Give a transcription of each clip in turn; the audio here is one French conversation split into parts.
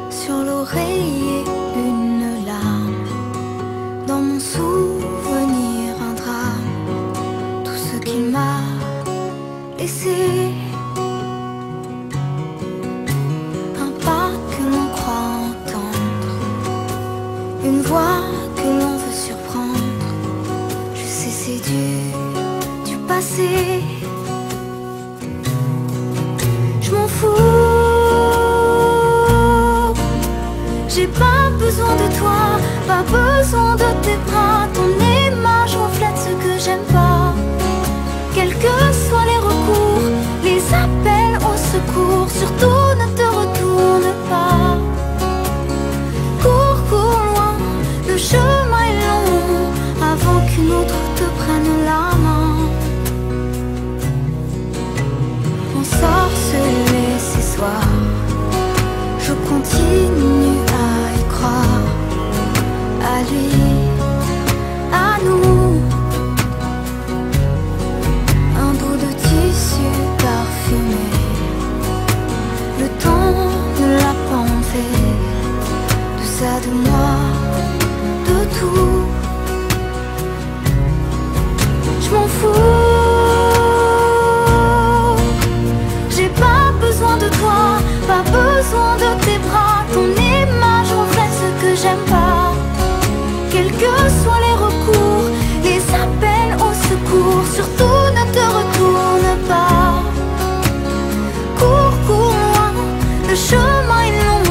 Sur l'oreiller, une larme. Dans mon souvenir, un drame. Tout ce qu'il m'a laissé. Un pas que l'on croit entendre. Une voix que l'on veut surprendre. Je sais, c'est du passé. Je m'en fous. J'ai pas besoin de toi, pas besoin de tes bras. Ton image reflète ce que j'aime pas. Quels que soient les recours, les appels au secours, surtout ne te retourne pas. Cours, cours loin, le chemin est long, avant qu'une autre te prenne la main. Ensorcelé ces soirs, je continue à y croire, à lui, à nous. Un bout de tissu parfumé, le temps ne l'a pas enlevé. De ça, de moi, de tout. Je m'en fous. J'ai pas besoin de toi, pas besoin de tes bras. Ton image reflète ce que j'aime pas. Quels que soient les recours, les appels au secours, surtout ne te retourne pas. Cours, cours loin, le chemin est long,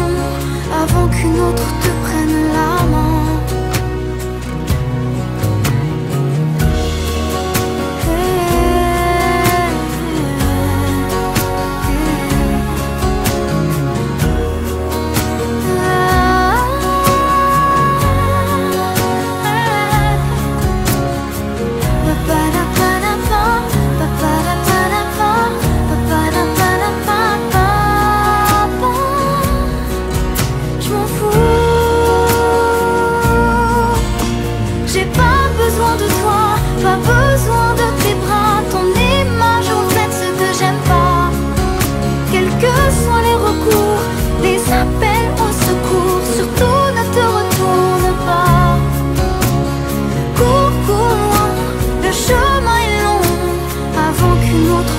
avant qu'une autre te prenne la main. Je m'en fous. J'ai pas besoin de toi, pas besoin de tes bras. Ton image reflète ce que j'aime pas. Quels que soient les recours, les appels au secours, surtout ne te retourne pas. Cours, cours loin, le chemin est long, avant qu'une autre